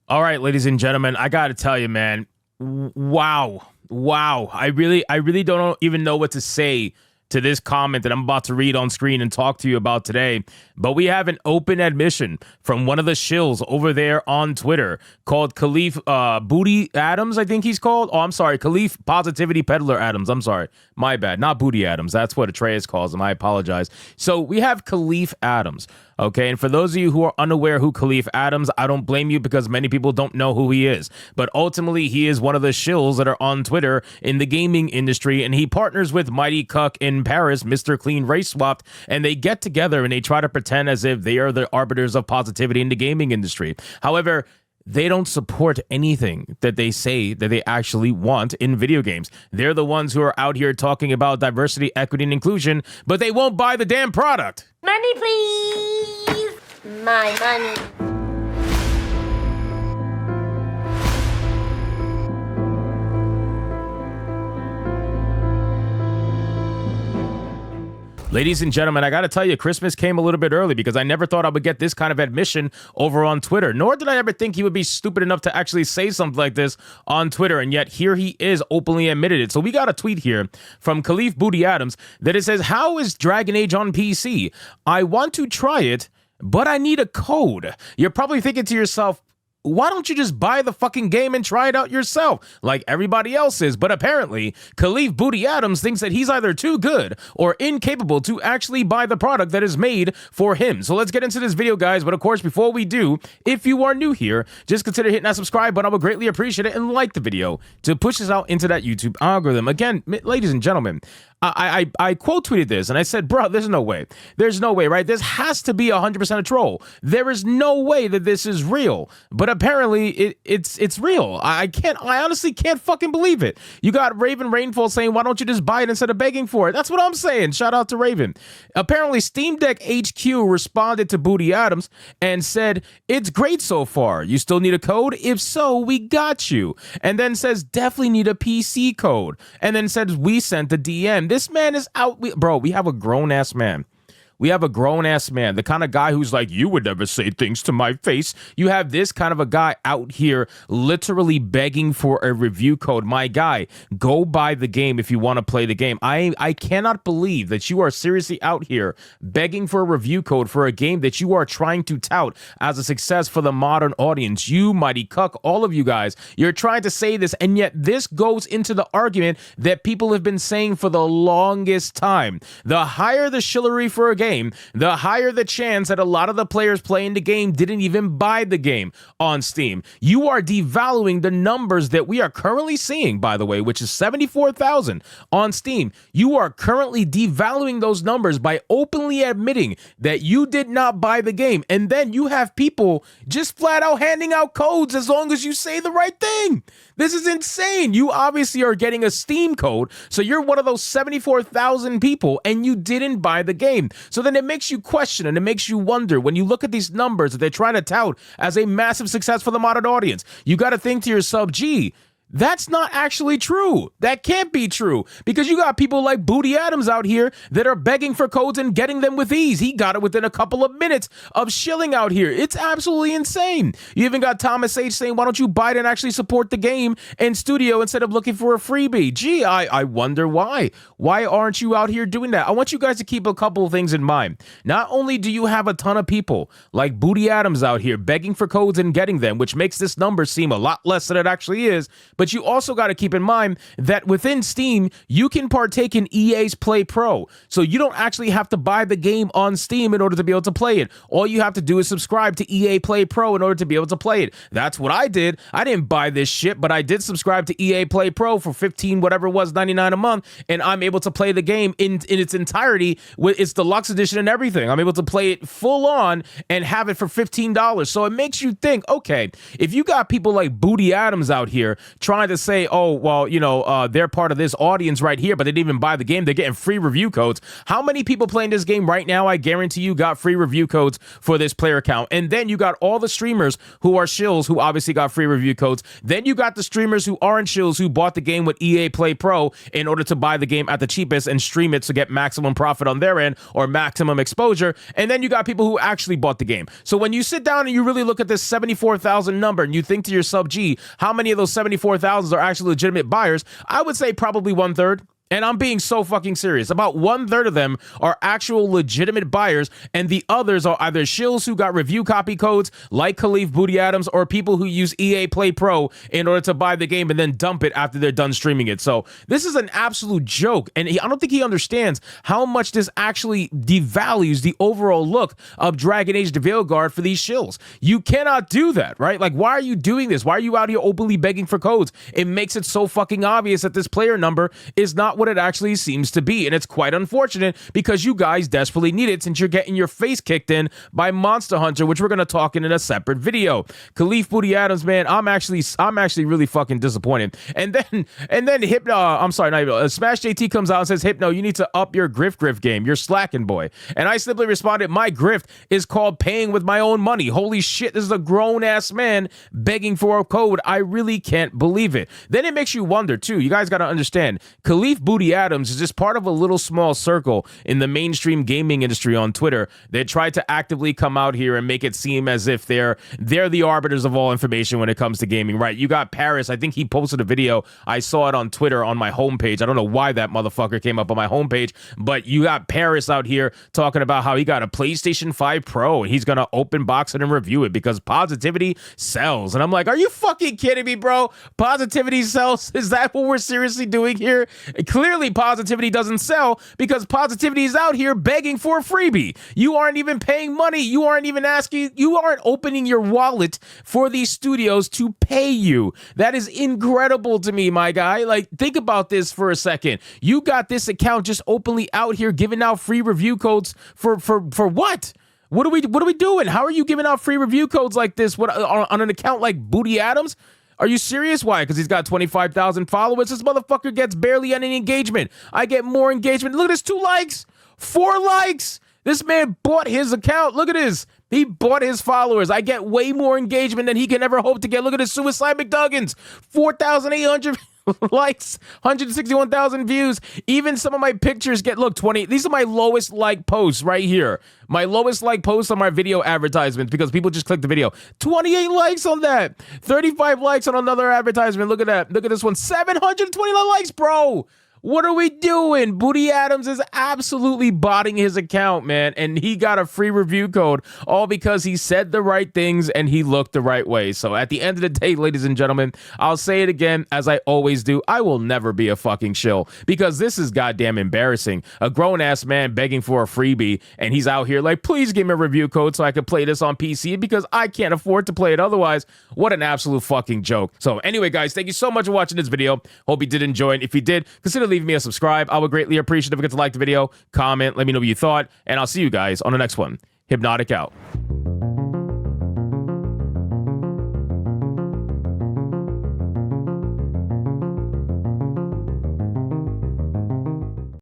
All right, ladies and gentlemen, I got to tell you, man. Wow. Wow. I really don't even know what to say to this comment that I'm about to read on screen and talk to you about today. But we have an open admission from one of the shills over there on Twitter called Khalif Booty Adams, I think he's called. Oh, I'm sorry. Khalif Positivity Peddler Adams. I'm sorry. My bad. Not Booty Adams. That's what Atreus calls him. I apologize. So we have Khalif Adams. Okay, and for those of you who are unaware who Khalif Adams, I don't blame you because many people don't know who he is. But ultimately, he is one of the shills that are on Twitter in the gaming industry, and he partners with Mighty Cuck in Paris, Mr. Clean Race Swapped, and they get together and they try to pretend as if they are the arbiters of positivity in the gaming industry. However, they don't support anything that they say that they actually want in video games. They're the ones who are out here talking about diversity, equity, and inclusion, but they won't buy the damn product. Money, please. My money. Ladies and gentlemen, I got to tell you, Christmas came a little bit early because I never thought I would get this kind of admission over on Twitter, nor did I ever think he would be stupid enough to actually say something like this on Twitter, and yet here he is openly admitted it. So we got a tweet here from Khalif Booty Adams that it says, "How is Dragon Age on PC? I want to try it, but I need a code." You're probably thinking to yourself, why don't you just buy the fucking game and try it out yourself like everybody else is? But apparently, Khalif Booty Adams thinks that he's either too good or incapable to actually buy the product that is made for him. So let's get into this video, guys. But of course, before we do, if you are new here, just consider hitting that subscribe button. I would greatly appreciate it, and like the video to push us out into that YouTube algorithm. Again, ladies and gentlemen, I quote tweeted this and I said, bro, there's no way. There's no way, right? This has to be 100% a troll. There is no way that this is real. But apparently it's real. I honestly can't fucking believe it. You got Raven Rainfall saying, why don't you just buy it instead of begging for it? That's what I'm saying. Shout out to Raven. Apparently Steam Deck HQ responded to Booty Adams and said, it's great so far. You still need a code? If so, we got you. And then says, definitely need a PC code. And then says, we sent the DM. This man is out. Bro, we have a grown-ass man. We have a grown-ass man, the kind of guy who's like, you would never say things to my face. You have this kind of a guy out here literally begging for a review code. My guy, go buy the game if you want to play the game. I cannot believe that you are seriously out here begging for a review code for a game that you are trying to tout as a success for the modern audience. You, Mighty Cuck, all of you guys, you're trying to say this, and yet this goes into the argument that people have been saying for the longest time. The higher the shillery for a game, the higher the chance that a lot of the players playing the game didn't even buy the game on Steam. You are devaluing the numbers that we are currently seeing, by the way, which is 74,000 on Steam. You are currently devaluing those numbers by openly admitting that you did not buy the game. And then you have people just flat out handing out codes as long as you say the right thing. This is insane. You obviously are getting a Steam code, so you're one of those 74,000 people, and you didn't buy the game. So then it makes you question and it makes you wonder when you look at these numbers that they're trying to tout as a massive success for the modern audience. You got to think to yourself, gee, that's not actually true. That can't be true because you got people like Booty Adams out here that are begging for codes and getting them with ease. He got it within a couple of minutes of shilling out here. It's absolutely insane. You even got Thomas H saying, why don't you buy it and actually support the game and studio instead of looking for a freebie? Gee, I wonder why. Why aren't you out here doing that? I want you guys to keep a couple of things in mind. Not only do you have a ton of people like Booty Adams out here begging for codes and getting them, which makes this number seem a lot less than it actually is, but you also got to keep in mind that within Steam, you can partake in EA's Play Pro. So you don't actually have to buy the game on Steam in order to be able to play it. All you have to do is subscribe to EA Play Pro in order to be able to play it. That's what I did. I didn't buy this shit, but I did subscribe to EA Play Pro for 15, whatever it was, 99 a month, and I'm able to play the game in its entirety with its deluxe edition and everything. I'm able to play it full on and have it for $15. So it makes you think, okay, if you got people like Booty Adams out here trying to say, oh, well, you know, they're part of this audience right here, but they didn't even buy the game. They're getting free review codes. How many people playing this game right now, I guarantee you, got free review codes for this player account? And then you got all the streamers who are shills who obviously got free review codes. Then you got the streamers who aren't shills who bought the game with EA Play Pro in order to buy the game at the cheapest and stream it to get maximum profit on their end or maximum exposure. And then you got people who actually bought the game. So when you sit down and you really look at this 74,000 number and you think to yourself, gee, how many of those 74,000 are actually legitimate buyers? I would say probably 1/3. And I'm being so fucking serious. About 1/3 of them are actual legitimate buyers, and the others are either shills who got review copy codes like Khalif Booty Adams, or people who use EA Play Pro in order to buy the game and then dump it after they're done streaming it. So this is an absolute joke, and I don't think he understands how much this actually devalues the overall look of Dragon Age the Veilguard for these shills. You cannot do that, right? Like, why are you doing this? Why are you out here openly begging for codes? It makes it so fucking obvious that this player number is not what it actually seems to be, and it's quite unfortunate because you guys desperately need it since you're getting your face kicked in by Monster Hunter, which we're going to talk in a separate video. Khalif Booty Adams, man, I'm actually really fucking disappointed. And then Hypno, I'm sorry, not even, Smash JT comes out and says, Hypno, you need to up your grift game. You're slacking, boy. And I simply responded, my grift is called paying with my own money. Holy shit, this is a grown-ass man begging for a code. I really can't believe it. Then it makes you wonder, too. You guys got to understand, Khalif Booty Adams is just part of a little small circle in the mainstream gaming industry on Twitter that tried to actively come out here and make it seem as if they're the arbiters of all information when it comes to gaming, right? You got Paris. I think he posted a video. I saw it on Twitter on my homepage. I don't know why that motherfucker came up on my homepage, but you got Paris out here talking about how he got a PlayStation 5 Pro and he's going to open box it and review it because positivity sells. And I'm like, are you fucking kidding me, bro? Positivity sells? Is that what we're seriously doing here? Clearly, positivity doesn't sell because positivity is out here begging for a freebie. You aren't even paying money. You aren't even asking. You aren't opening your wallet for these studios to pay you. That is incredible to me, my guy. Like, think about this for a second. You got this account just openly out here giving out free review codes for what? What are we doing? How are you giving out free review codes like this? What on an account like Booty Adams? Are you serious? Why? Because he's got 25,000 followers. This motherfucker gets barely any engagement. I get more engagement. Look at this, 2 likes, 4 likes. This man bought his account. Look at this. He bought his followers. I get way more engagement than he can ever hope to get. Look at this, Suicide McDuggins, 4,800 likes, 161,000 views. Even some of my pictures get, look, 20. These are my lowest like posts right here. My lowest like posts on my video advertisements because people just click the video. 28 likes on that. 35 likes on another advertisement. Look at that. Look at this one. 729 likes, bro. What are we doing? Booty Adams is absolutely botting his account, man. And he got a free review code all because he said the right things and he looked the right way. So at the end of the day, ladies and gentlemen, I'll say it again, as I always do. I will never be a fucking shill because this is goddamn embarrassing. A grown-ass man begging for a freebie and he's out here like, please give me a review code so I can play this on PC because I can't afford to play it otherwise. What an absolute fucking joke. So anyway, guys, thank you so much for watching this video. Hope you did enjoy it. If you did, consider leaving me a subscribe. I would greatly appreciate it if you could like the video, comment, let me know what you thought, and I'll see you guys on the next one. Hypnotic out.